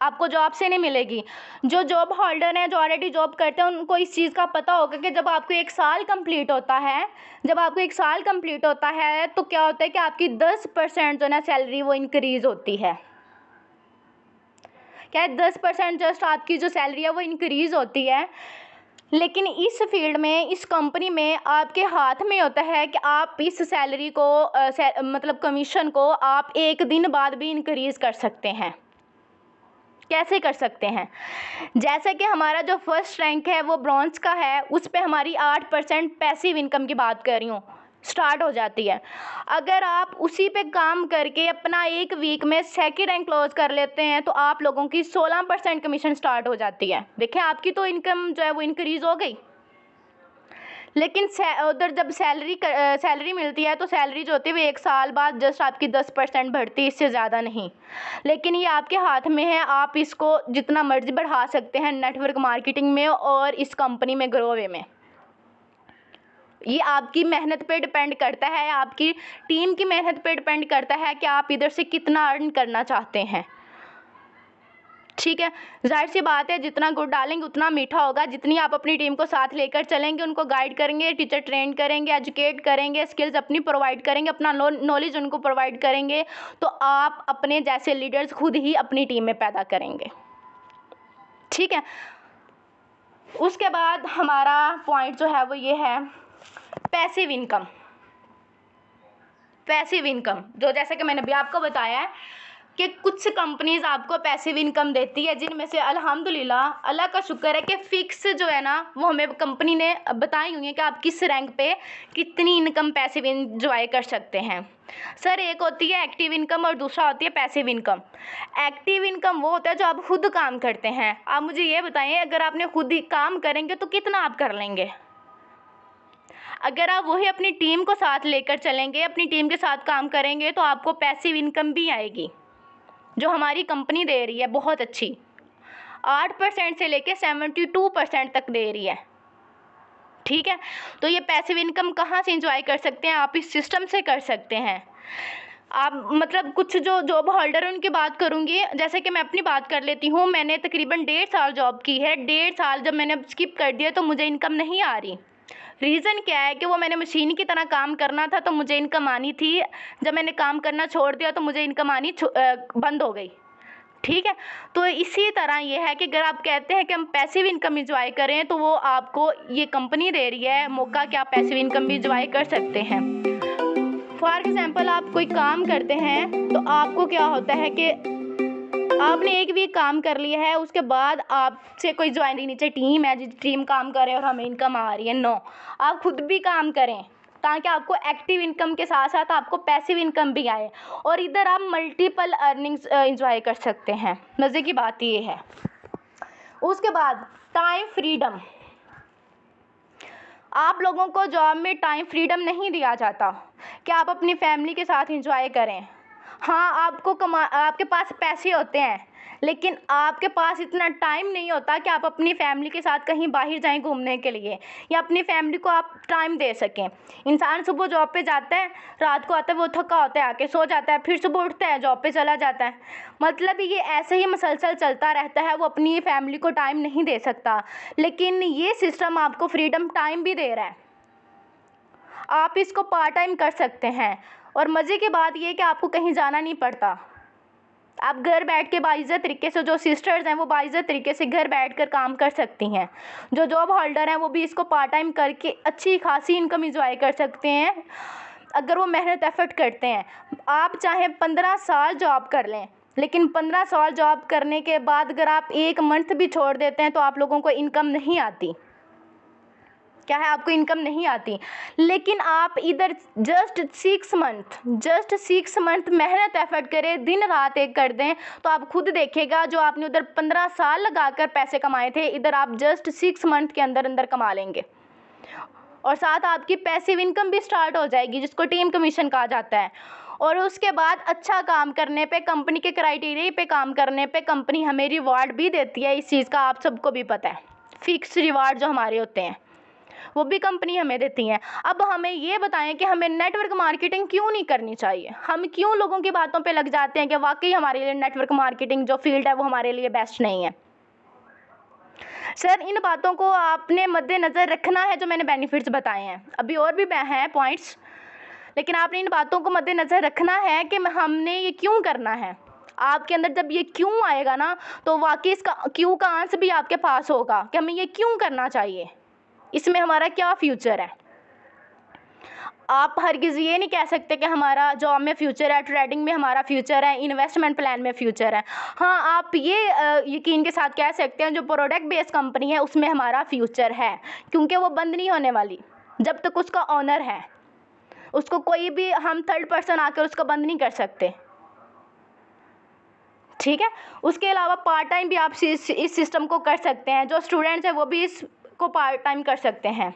Speaker 2: आपको जॉब से नहीं मिलेगी। जो जॉब होल्डर हैं, जो ऑलरेडी जॉब करते हैं, उनको इस चीज़ का पता होगा कि जब आपको 1 साल कंप्लीट होता है, तो क्या होता है कि आपकी 10% जो ना सैलरी वो इंक्रीज़ होती है। क्या है, 10% जस्ट आपकी जो सैलरी है वो इंक्रीज़ होती है। लेकिन इस फील्ड में, इस कंपनी में आपके हाथ में होता है कि आप इस सैलरी को मतलब कमीशन को आप 1 दिन बाद भी इंक्रीज़ कर सकते हैं। कैसे कर सकते हैं? जैसे कि हमारा जो फर्स्ट रैंक है वो ब्रॉन्ज़ का है, उस पे हमारी 8% पैसिव इनकम की बात कर रही हूँ। स्टार्ट हो जाती है। अगर आप उसी पे काम करके अपना एक वीक में सेकंड रैंक क्लोज कर लेते हैं तो आप लोगों की 16% कमीशन स्टार्ट हो जाती है। देखें, आपकी तो इनकम जो है वो इंक्रीज़ हो गई, लेकिन उधर जब सैलरी मिलती है तो सैलरी जो होती है वो 1 साल बाद जस्ट आपकी 10% बढ़ती है, इससे ज़्यादा नहीं। लेकिन ये आपके हाथ में है, आप इसको जितना मर्जी बढ़ा सकते हैं नेटवर्क मार्केटिंग में और इस कंपनी में ग्रो वे में। ये आपकी मेहनत पे डिपेंड करता है, आपकी टीम की मेहनत पे डिपेंड करता है कि आप इधर से कितना अर्न करना चाहते हैं। ठीक है, जाहिर सी बात है, जितना गुड़ डालेंगे उतना मीठा होगा। जितनी आप अपनी टीम को साथ लेकर चलेंगे, उनको गाइड करेंगे, टीचर ट्रेन करेंगे, एजुकेट करेंगे, स्किल्स अपनी प्रोवाइड करेंगे, अपना नॉलेज उनको प्रोवाइड करेंगे, तो आप अपने जैसे लीडर्स खुद ही अपनी टीम में पैदा करेंगे। ठीक है, उसके बाद हमारा पॉइंट जो है वो ये है पैसिव इनकम। पैसिव इनकम जो जैसे कि मैंने अभी आपको बताया है कि कुछ कंपनीज आपको पैसिव इनकम देती है, जिनमें से अल्हम्दुलिल्लाह अल्लाह का शुक्र है कि फ़िक्स जो है ना वो हमें कंपनी ने बताई हुई है कि आप किस रैंक पे कितनी इनकम पैसिव इंजॉय कर सकते हैं। सर, एक होती है एक्टिव इनकम और दूसरा होती है पैसिव इनकम। एक्टिव इनकम वो होता है जो आप खुद काम करते हैं। आप मुझे ये बताएं, अगर आपने खुद ही काम करेंगे तो कितना आप कर लेंगे? अगर आप वही अपनी टीम को साथ लेकर चलेंगे, अपनी टीम के साथ काम करेंगे, तो आपको पैसिव इनकम भी आएगी जो हमारी कंपनी दे रही है, बहुत अच्छी 8% से लेके 72% तक दे रही है। ठीक है, तो ये पैसिव इनकम कहाँ से इंजॉय कर सकते हैं? आप इस सिस्टम से कर सकते हैं। आप मतलब कुछ जो जॉब होल्डर है उनकी बात करूँगी, जैसे कि मैं अपनी बात कर लेती हूँ। मैंने तकरीबन 1.5 साल जॉब की है। 1.5 साल जब मैंने स्किप कर दिया तो मुझे इनकम नहीं आ रही। रीज़न क्या है कि वो मैंने मशीन की तरह काम करना था तो मुझे इनकम आनी थी। जब मैंने काम करना छोड़ दिया तो मुझे इनकम आनी बंद हो गई। ठीक है, तो इसी तरह ये है कि अगर आप कहते हैं कि हम पैसिव इनकम इंजॉय करें तो वो आपको ये कंपनी दे रही है मौका कि आप पैसिव इनकम भी इंजॉय कर सकते हैं। फॉर एग्जांपल, आप कोई काम करते हैं तो आपको क्या होता है कि आपने एक वीक काम कर लिया है, उसके बाद आपसे कोई ज्वाइन नीचे टीम है जिस टीम काम कर रहे हैं और हमें इनकम आ रही है। नो, आप खुद भी काम करें ताकि आपको एक्टिव इनकम के साथ साथ आपको पैसिव इनकम भी आए और इधर आप मल्टीपल अर्निंग्स एंजॉय कर सकते हैं। मज़े की बात ये है। उसके बाद टाइम फ्रीडम। आप लोगों को जॉब में टाइम फ्रीडम नहीं दिया जाता कि आप अपनी फैमिली के साथ एंजॉय करें। हाँ, आपके पास पैसे होते हैं, लेकिन आपके पास इतना टाइम नहीं होता कि आप अपनी फैमिली के साथ कहीं बाहर जाएं घूमने के लिए या अपनी फैमिली को आप टाइम दे सकें। इंसान सुबह जॉब पे जाता है, रात को आता है, वो थका होता है, आके सो जाता है, फिर सुबह उठता है, जॉब पे चला जाता है। मतलब ये ऐसे ही मसलसल चलता रहता है, वो अपनी फैमिली को टाइम नहीं दे सकता। लेकिन ये सिस्टम आपको फ्रीडम टाइम भी दे रहा है, आप इसको पार्ट टाइम कर सकते हैं। और मज़े की बात यह है कि आपको कहीं जाना नहीं पड़ता। आप घर बैठ के बाइज़्ज़त तरीके से, जो सिस्टर्स हैं वो बाइज़्ज़त तरीके से घर बैठकर काम कर सकती हैं। जो जॉब होल्डर हैं वो भी इसको पार्ट टाइम करके अच्छी खासी इनकम इंजॉय कर सकते हैं अगर वो मेहनत एफर्ट करते हैं। आप चाहे 15 साल जॉब कर लें, लेकिन 15 साल जॉब करने के बाद अगर आप 1 मंथ भी छोड़ देते हैं तो आप लोगों को इनकम नहीं आती। क्या है, आपको इनकम नहीं आती। लेकिन आप इधर जस्ट 6 मंथ मेहनत एफर्ट करें, दिन रात एक कर दें, तो आप खुद देखेगा जो आपने उधर 15 साल लगाकर पैसे कमाए थे, इधर आप जस्ट 6 मंथ के अंदर अंदर कमा लेंगे। और साथ आपकी पैसिव इनकम भी स्टार्ट हो जाएगी, जिसको टीम कमीशन कहा जाता है। और उसके बाद अच्छा काम करने पे, कंपनी के क्राइटेरिया पे काम करने पे कंपनी हमें रिवार्ड भी देती है। इस चीज़ का आप सबको भी पता है, फिक्स रिवार्ड जो हमारे होते हैं वो भी कंपनी हमें देती है। अब हमें ये बताएं कि हमें नेटवर्क मार्केटिंग क्यों नहीं करनी चाहिए। हम क्यों लोगों की बातों पे लग जाते हैं कि वाकई हमारे लिए नेटवर्क मार्केटिंग जो फील्ड है वो हमारे लिए बेस्ट नहीं है। सर, इन बातों को आपने मद्देनज़र रखना है जो मैंने बेनिफिट्स बताए हैं। अभी और भी हैं पॉइंट्स, लेकिन आपने इन बातों को मद्देनज़र रखना है कि हमने ये क्यों करना है। आपके अंदर जब ये क्यों आएगा ना, तो वाकई इसका क्यों का आंसर भी आपके पास होगा कि हमें ये क्यों करना चाहिए, इसमें हमारा क्या फ्यूचर है। आप हरगिज़ ये नहीं कह सकते कि हमारा जॉब में फ्यूचर है, ट्रेडिंग में हमारा फ्यूचर है, इन्वेस्टमेंट प्लान में फ्यूचर है। हाँ, आप ये यकीन के साथ कह सकते हैं जो प्रोडक्ट बेस्ड कंपनी है उसमें हमारा फ्यूचर है, क्योंकि वो बंद नहीं होने वाली जब तक उसका ऑनर है। उसको कोई भी हम थर्ड पर्सन आकर उसको बंद नहीं कर सकते, ठीक है। उसके अलावा पार्ट टाइम भी आप इस सिस्टम को कर सकते हैं, जो स्टूडेंट्स हैं वो भी इसको पार्ट टाइम कर सकते हैं,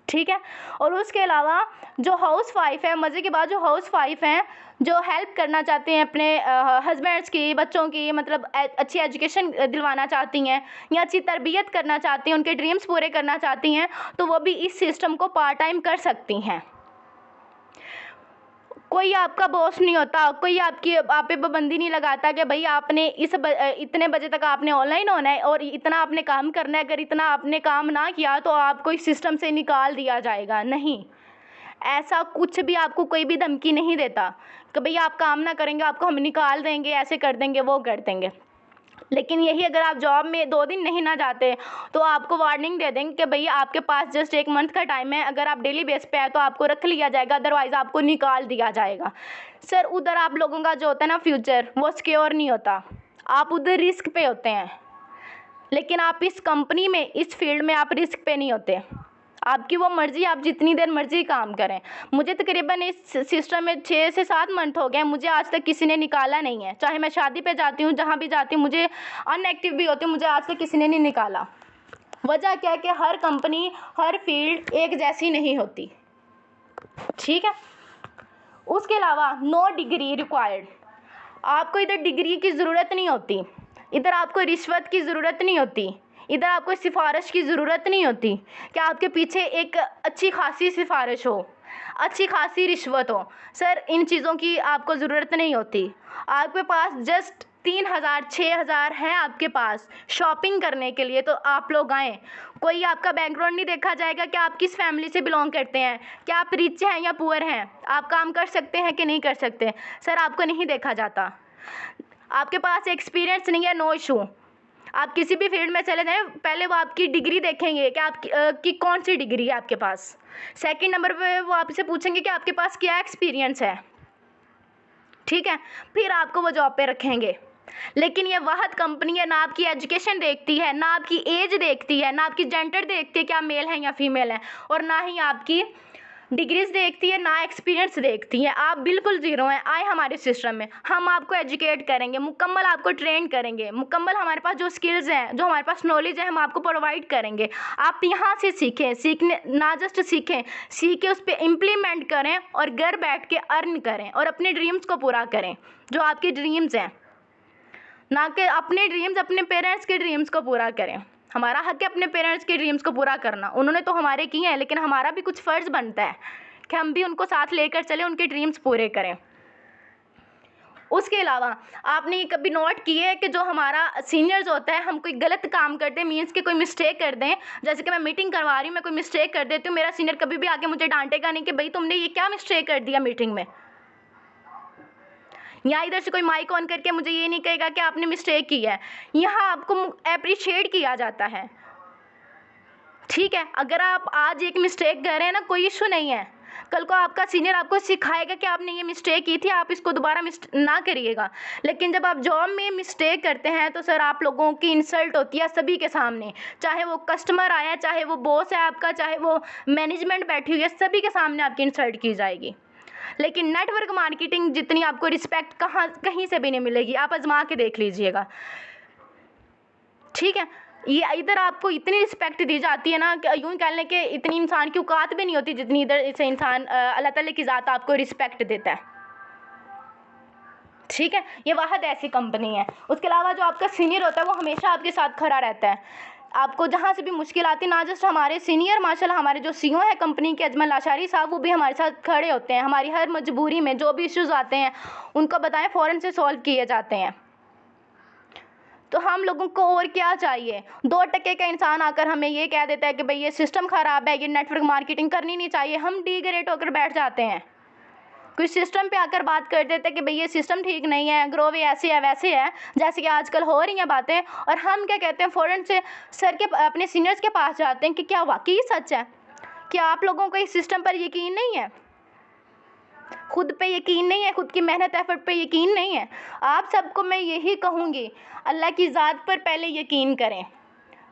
Speaker 2: ठीक है। और उसके अलावा जो हाउस वाइफ है, मज़े की बात, जो हाउस वाइफ हैं जो हेल्प करना चाहते हैं अपने हस्बैंड्स की, बच्चों की, मतलब अच्छी एजुकेशन दिलवाना चाहती हैं या अच्छी तरबियत करना चाहती हैं, उनके ड्रीम्स पूरे करना चाहती हैं, तो वो भी इस सिस्टम को पार्ट टाइम कर सकती हैं। कोई आपका बॉस नहीं होता, कोई आप पे पाबंदी नहीं लगाता कि भाई आपने इतने बजे तक आपने ऑनलाइन होना है और इतना आपने काम करना है, अगर इतना आपने काम ना किया तो आपको इस सिस्टम से निकाल दिया जाएगा। नहीं, ऐसा कुछ भी आपको कोई भी धमकी नहीं देता कि भाई आप काम ना करेंगे आपको हम निकाल देंगे, ऐसे कर देंगे, वो कर देंगे। लेकिन यही अगर आप जॉब में 2 दिन नहीं ना जाते तो आपको वार्निंग दे देंगे कि भैया आपके पास जस्ट 1 मंथ का टाइम है, अगर आप डेली बेस पे आए तो आपको रख लिया जाएगा, अदरवाइज़ आपको निकाल दिया जाएगा। सर उधर आप लोगों का जो होता है ना फ्यूचर, वो सिक्योर नहीं होता, आप उधर रिस्क पे होते हैं। लेकिन आप इस कंपनी में, इस फील्ड में आप रिस्क पे नहीं होते, आपकी वो मर्ज़ी, आप जितनी देर मर्ज़ी काम करें। मुझे तकरीबन इस सिस्टम में 6 से 7 मंथ हो गए, मुझे आज तक किसी ने निकाला नहीं है। चाहे मैं शादी पे जाती हूँ, जहाँ भी जाती हूँ, मुझे अनएक्टिव भी होती हूँ, मुझे आज तक किसी ने नहीं निकाला। वजह क्या है कि हर कंपनी, हर फील्ड एक जैसी नहीं होती, ठीक है। उसके अलावा नो डिग्री रिक्वायर्ड, आपको इधर डिग्री की ज़रूरत नहीं होती, इधर आपको रिश्वत की ज़रूरत नहीं होती, इधर आपको सिफारिश की ज़रूरत नहीं होती कि आपके पीछे एक अच्छी खासी सिफारिश हो, अच्छी खासी रिश्वत हो। सर इन चीज़ों की आपको ज़रूरत नहीं होती। आपके पास जस्ट 3,000 6,000 हैं आपके पास शॉपिंग करने के लिए, तो आप लोग आएँ। कोई आपका बैकग्राउंड नहीं देखा जाएगा कि आप किस फैमिली से बिलोंग करते हैं, क्या आप रिच हैं या पुअर हैं, आप काम कर सकते हैं कि नहीं कर सकते, सर आपको नहीं देखा जाता। आपके पास एक्सपीरियंस नहीं है, नो इशू, आप किसी भी फील्ड में चले जाएं, पहले वो आपकी डिग्री देखेंगे कि आप की कौन सी डिग्री है आपके पास। सेकंड नंबर पे वो आपसे पूछेंगे कि आपके पास क्या एक्सपीरियंस है, ठीक है, फिर आपको वो जॉब पे रखेंगे। लेकिन ये वाहद कंपनी है, ना आपकी एजुकेशन देखती है, ना आपकी एज देखती है, ना आपकी जेंडर देखती है कि आप मेल हैं या फीमेल हैं, और ना ही आपकी डिग्रीज देखती है, ना एक्सपीरियंस देखती है। आप बिल्कुल ज़ीरो हैं, आए हमारे सिस्टम में, हम आपको एजुकेट करेंगे, मुकम्मल आपको ट्रेन करेंगे, मुकम्मल हमारे पास जो स्किल्स हैं, जो हमारे पास नॉलेज है, हम आपको प्रोवाइड करेंगे। आप यहाँ से सीखें, सीखने ना जस्ट सीखें, सीख के उस पर इम्प्लीमेंट करें और घर बैठ के अर्न करें और अपने ड्रीम्स को पूरा करें, जो आपके ड्रीम्स हैं, ना कि अपने ड्रीम्स, अपने पेरेंट्स के ड्रीम्स को पूरा करें। हमारा हक है अपने पेरेंट्स के ड्रीम्स को पूरा करना, उन्होंने तो हमारे किए हैं, लेकिन हमारा भी कुछ फ़र्ज़ बनता है कि हम भी उनको साथ लेकर चलें, उनके ड्रीम्स पूरे करें। उसके अलावा आपने कभी नोट किया है कि जो हमारा सीनियर्स होता है, हम कोई गलत काम करते हैं, मीन्स कि कोई मिस्टेक कर दें, जैसे कि मैं मीटिंग करवा रही हूँ, मैं कोई मिस्टेक कर देती हूँ, मेरा सीनियर कभी भी आके मुझे डांटेगा नहीं कि भाई तुमने ये क्या मिस्टेक कर दिया मीटिंग में, या इधर से कोई माइक ऑन करके मुझे ये नहीं कहेगा कि आपने मिस्टेक की है। यहाँ आपको अप्रिशिएट किया जाता है, ठीक है। अगर आप आज एक मिस्टेक कर रहे हैं ना, कोई इशू नहीं है, कल को आपका सीनियर आपको सिखाएगा कि आपने ये मिस्टेक की थी, आप इसको दोबारा ना करिएगा। लेकिन जब आप जॉब में मिस्टेक करते हैं तो सर आप लोगों की इंसल्ट होती है सभी के सामने, चाहे वो कस्टमर आया, चाहे वो बॉस है आपका, चाहे वो मैनेजमेंट बैठी हुई है, सभी के सामने आपकी इंसल्ट की जाएगी। लेकिन नेटवर्क मार्केटिंग जितनी आपको रिस्पेक्ट कहीं से भी नहीं मिलेगी, आप आजमा के देख लीजिएगा, ठीक है। ये इधर आपको इतनी रिस्पेक्ट दी जाती है ना कि यूँ कह लें कि इतनी इंसान की औकात भी नहीं होती जितनी इधर से इंसान अल्लाह ताला की ज़ात आपको रिस्पेक्ट देता है, ठीक है। ये वाहद ऐसी कंपनी है। उसके अलावा जो आपका सीनियर होता है वो हमेशा आपके साथ खड़ा रहता है, आपको जहाँ से भी मुश्किल आती है, ना जस्ट हमारे सीनियर, माशाल्लाह हमारे जो सीईओ है कंपनी के अजमल आशारी साहब, वो भी हमारे साथ खड़े होते हैं, हमारी हर मजबूरी में जो भी इश्यूज़ आते हैं उनको बताएं, फ़ौरन से सॉल्व किए जाते हैं। तो हम लोगों को और क्या चाहिए। 2 टके का इंसान आकर हमें ये कह देता है कि भाई ये सिस्टम ख़राब है, ये नेटवर्क मार्केटिंग करनी नहीं चाहिए, हम डिग्रेड होकर बैठ जाते हैं। कोई सिस्टम पे आकर बात कर देते हैं कि भाई ये सिस्टम ठीक नहीं है, ग्रो वे ऐसे है वैसे है, जैसे कि आजकल हो रही हैं बातें, और हम क्या कहते हैं, फ़ौरन से सर के अपने सीनियर्स के पास जाते हैं कि क्या वाकई सच है, क्या आप लोगों को इस सिस्टम पर यकीन नहीं है, खुद पे यकीन नहीं है, खुद की मेहनत एफर्ट पे यकीन नहीं है। आप सबको मैं यही कहूँगी, अल्लाह की ज़ात पर पहले यकीन करें,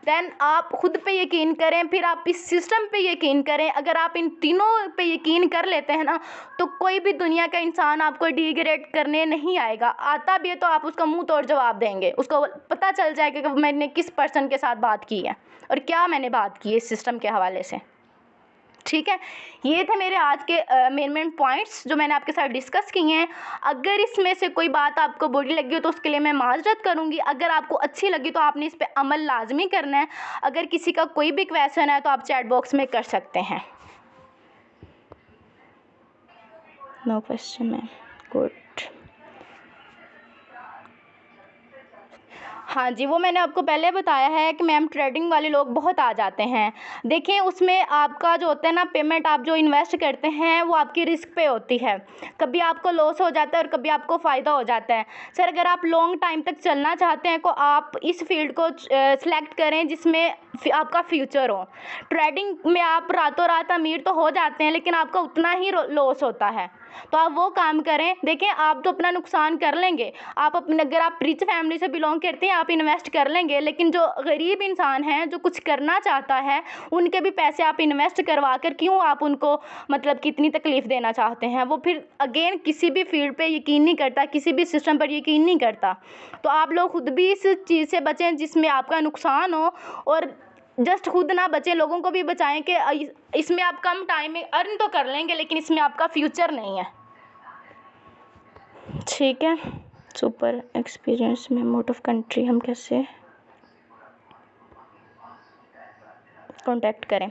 Speaker 2: देन आप खुद पे यकीन करें, फिर आप इस सिस्टम पे यकीन करें। अगर आप इन तीनों पे यकीन कर लेते हैं ना, तो कोई भी दुनिया का इंसान आपको डिग्रेड करने नहीं आएगा। आता भी है तो आप उसका मुंह तोड़ जवाब देंगे, उसको पता चल जाएगा कि मैंने किस पर्सन के साथ बात की है और क्या मैंने बात की है इस सिस्टम के हवाले से। ठीक है, ये थे मेरे आज के मेन पॉइंट्स जो मैंने आपके साथ डिस्कस किए हैं। अगर इसमें से कोई बात आपको बुरी लगी हो तो उसके लिए मैं माजरत करूंगी। अगर आपको अच्छी लगी तो आपने इस पे अमल लाजमी करना है। अगर किसी का कोई भी क्वेश्चन है तो आप चैट बॉक्स में कर सकते हैं। No question ma'am, good. हाँ जी, वो मैंने आपको पहले बताया है कि मैम ट्रेडिंग वाले लोग बहुत आ जाते हैं। देखिए उसमें आपका जो होता है ना पेमेंट, आप जो इन्वेस्ट करते हैं वो आपकी रिस्क पे होती है। कभी आपको लॉस हो जाता है और कभी आपको फ़ायदा हो जाता है। सर अगर आप लॉन्ग टाइम तक चलना चाहते हैं तो आप इस फील्ड को सिलेक्ट करें जिसमें आपका फ्यूचर हो। ट्रेडिंग में आप रातों रात अमीर तो हो जाते हैं लेकिन आपका उतना ही लॉस होता है, तो आप वो काम करें। देखिए आप तो अपना नुकसान कर लेंगे, आप अपने, अगर आप रिच फैमिली से बिलोंग करते हैं आप इन्वेस्ट कर लेंगे, लेकिन जो गरीब इंसान है जो कुछ करना चाहता है उनके भी पैसे आप इन्वेस्ट करवा कर क्यों आप उनको मतलब कितनी तकलीफ़ देना चाहते हैं। वो फिर अगेन किसी भी फील्ड पे यकीन नहीं करता, किसी भी सिस्टम पर यकीन नहीं करता। तो आप लोग खुद भी इस चीज़ से बचें जिसमें आपका नुकसान हो, और जस्ट खुद ना बचें, लोगों को भी बचाएं कि इसमें आप कम टाइम में अर्न तो कर लेंगे लेकिन इसमें आपका फ्यूचर नहीं है। ठीक है, सुपर एक्सपीरियंस में आउट ऑफ कंट्री हम कैसे कांटेक्ट करें।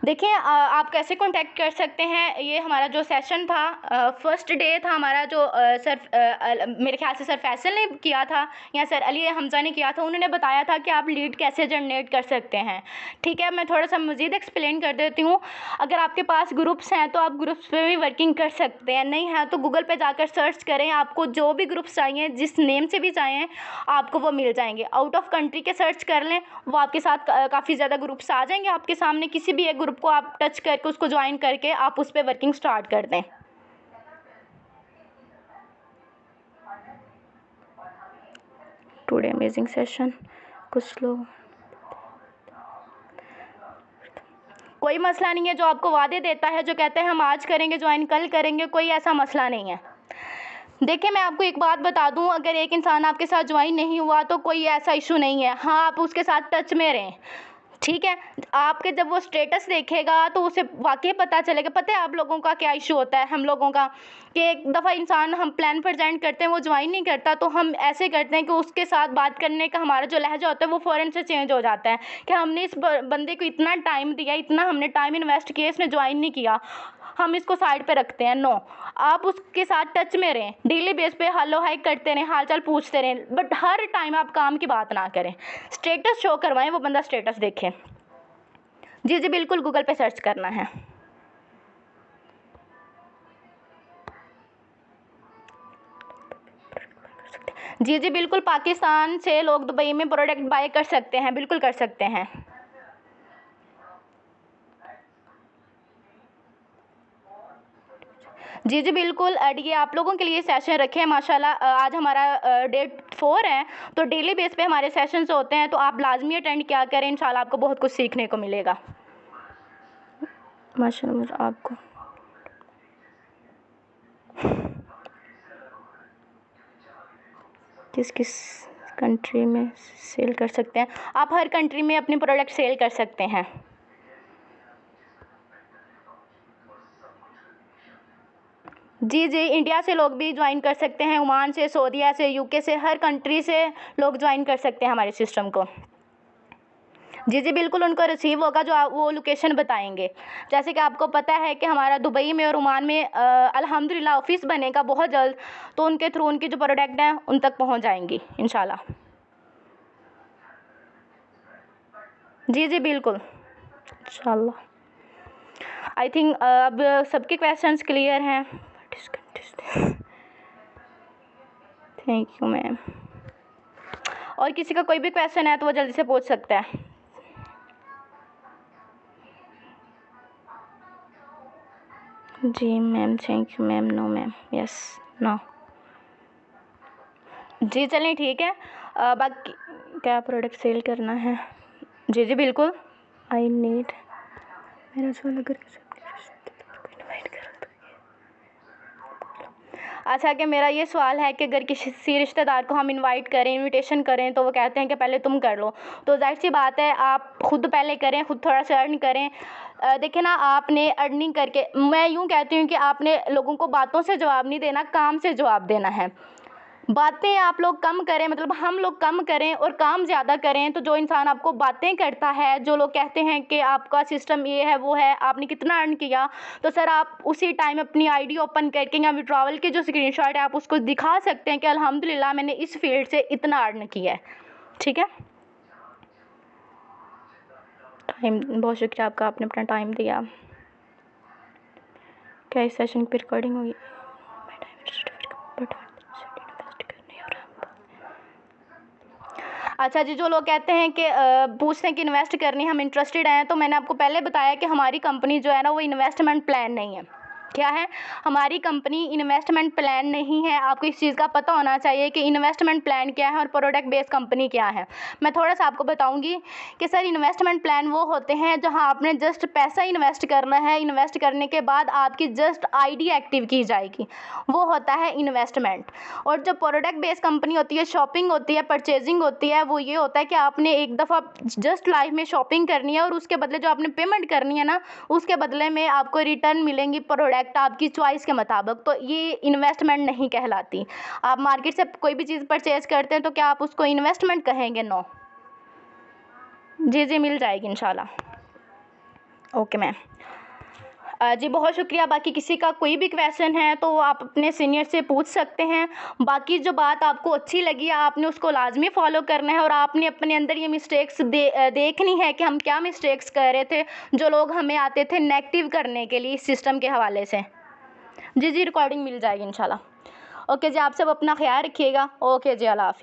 Speaker 2: देखिए आप कैसे कांटेक्ट कर सकते हैं। ये हमारा जो सेशन था फर्स्ट डे था हमारा, जो मेरे ख्याल से सर फैसल ने किया था या सर अली हमजा ने किया था। उन्होंने बताया था कि आप लीड कैसे जनरेट कर सकते हैं। ठीक है, मैं थोड़ा सा मज़ीद एक्सप्लेन कर देती हूँ। अगर आपके पास ग्रुप्स हैं तो आप ग्रुप्स पे भी वर्किंग कर सकते हैं, नहीं है तो गूगल पे जाकर सर्च करें, आपको जो भी ग्रुप्स चाहिए जिस नेम से भी चाहिए आपको वो मिल जाएंगे। आउट ऑफ कंट्री के सर्च कर लें, वो आपके साथ काफ़ी ज़्यादा ग्रुप्स आ जाएंगे आपके सामने। किसी भी एक ग्रुप को आप टच करके उसको ज्वाइन करके आप उस पर वर्किंग स्टार्ट कर दें। Today amazing session. कुछ लोग, कोई मसला नहीं है जो आपको वादे देता है, जो कहते हैं हम आज करेंगे ज्वाइन कल करेंगे, कोई ऐसा मसला नहीं है। देखिए मैं आपको एक बात बता दूं, अगर एक इंसान आपके साथ ज्वाइन नहीं हुआ तो कोई ऐसा इशू नहीं है। हाँ आप उसके साथ टच में रहें, ठीक है। आपके जब वो स्टेटस देखेगा तो उसे वाकई पता चलेगा। पता है आप लोगों का क्या इशू होता है हम लोगों का, कि एक दफ़ा इंसान हम प्लान प्रेजेंट करते हैं वो ज्वाइन नहीं करता, तो हम ऐसे करते हैं कि उसके साथ बात करने का हमारा जो लहजा होता है वो फ़ौरन से चेंज हो जाता है कि हमने इस बंदे को इतना टाइम दिया, इतना हमने टाइम इन्वेस्ट किया, इसने ज्वाइन नहीं किया, हम इसको साइड पे रखते हैं। नो, आप उसके साथ टच में रहें, डेली बेस पे हेलो हाई करते रहें, हालचाल पूछते रहें, बट हर टाइम आप काम की बात ना करें। स्टेटस शो करवाएं, वो बंदा स्टेटस देखे। जी जी बिल्कुल, गूगल पे सर्च करना है। जी जी बिल्कुल, पाकिस्तान से लोग दुबई में प्रोडक्ट बाय कर सकते हैं, बिल्कुल कर सकते हैं। जी जी बिल्कुल, ये आप लोगों के लिए सेशन रखे हैं माशाल्लाह। आज हमारा डे 4 है, तो डेली बेस पे हमारे सेशंस होते हैं, तो आप लाजमी अटेंड किया करें, इंशाल्लाह आपको बहुत कुछ सीखने को मिलेगा माशाल्लाह। आपको किस किस कंट्री में सेल कर सकते हैं? आप हर कंट्री में अपनी प्रोडक्ट सेल कर सकते हैं। जी जी, इंडिया से लोग भी ज्वाइन कर सकते हैं, ओमान से, सऊदीया से, यूके से, हर कंट्री से लोग ज्वाइन कर सकते हैं हमारे सिस्टम को। जी जी बिल्कुल, उनको रिसीव होगा जो वो लोकेशन बताएंगे। जैसे कि आपको पता है कि हमारा दुबई में और ओमान में अल्हम्दुलिल्लाह ऑफिस बनेगा बहुत जल्द, तो उनके थ्रू उनकी जो प्रोडक्ट हैं उन तक पहुंच जाएंगी इंशाल्लाह। जी जी बिल्कुल इंशाल्लाह। आई थिंक अब सबके क्वेश्चंस क्लियर हैं। Thank you ma'am. और किसी का कोई भी क्वेश्चन है तो वो जल्दी से पूछ सकता है। जी ma'am, thank you ma'am. No ma'am, yes no. जी चलें ठीक है। बाकी क्या प्रोडक्ट सेल करना है? जी जी बिल्कुल। आई नीड मेरा सवाल अगर अच्छा कि मेरा ये सवाल है कि अगर किसी रिश्तेदार को हम इनवाइट करें, इनविटेशन करें, तो वो कहते हैं कि पहले तुम कर लो, तो ज़ाहिर सी बात है आप खुद पहले करें, खुद थोड़ा सा अर्न करें। देखिए ना, आपने अर्निंग करके, मैं यूँ कहती हूँ कि आपने लोगों को बातों से जवाब नहीं देना, काम से जवाब देना है। बातें आप लोग कम करें, मतलब हम लोग कम करें और काम ज़्यादा करें। तो जो इंसान आपको बातें करता है, जो लोग कहते हैं कि आपका सिस्टम ये है वो है, आपने कितना अर्न किया, तो सर आप उसी टाइम अपनी आईडी ओपन करके या विड्रॉवल के जो स्क्रीनशॉट है आप उसको दिखा सकते हैं कि अल्हम्दुलिल्लाह मैंने इस फील्ड से इतना अर्न किया है। ठीक है, टाइम, बहुत शुक्रिया आपका, आपने अपना टाइम दिया। क्या इस सेशन की रिकॉर्डिंग होगी? अच्छा जी, जो लोग कहते हैं कि पूछते हैं कि इन्वेस्ट करनी, हम इंटरेस्टेड हैं, तो मैंने आपको पहले बताया कि हमारी कंपनी जो है ना वो इन्वेस्टमेंट प्लान नहीं है। क्या है? हमारी कंपनी इन्वेस्टमेंट प्लान नहीं है। आपको इस चीज़ का पता होना चाहिए कि इन्वेस्टमेंट प्लान क्या है और प्रोडक्ट बेस्ड कंपनी क्या है। मैं थोड़ा सा आपको बताऊंगी कि सर इन्वेस्टमेंट प्लान वो होते हैं जहां आपने जस्ट पैसा इन्वेस्ट करना है, इन्वेस्ट करने के बाद आपकी जस्ट आईडी एक्टिव की जाएगी, वो होता है इन्वेस्टमेंट। और जो प्रोडक्ट बेस्ड कंपनी होती है, शॉपिंग होती है, परचेजिंग होती है, वो ये होता है कि आपने एक दफ़ा जस्ट लाइफ में शॉपिंग करनी है और उसके बदले जो आपने पेमेंट करनी है ना, उसके बदले में आपको रिटर्न मिलेंगी प्रोडक्ट आपकी चॉइस के मुताबिक। तो ये इन्वेस्टमेंट नहीं कहलाती। आप मार्केट से कोई भी चीज़ परचेज करते हैं तो क्या आप उसको इन्वेस्टमेंट कहेंगे? नो। जी जी मिल जाएगी इंशाल्लाह। Okay ma'am. जी बहुत शुक्रिया। बाकी किसी का कोई भी क्वेश्चन है तो आप अपने सीनियर से पूछ सकते हैं। बाकी जो बात आपको अच्छी लगी आपने उसको लाजमी फॉलो करना है और आपने अपने अंदर ये मिस्टेक्स देखनी है कि हम क्या मिस्टेक्स कर रहे थे, जो लोग हमें आते थे नेगेटिव करने के लिए इस सिस्टम के हवाले से। जी जी रिकॉर्डिंग मिल जाएगी इंशाल्लाह। ओके जी, आप सब अपना ख्याल रखिएगा। ओके जी, अल्लाह हाफिज़।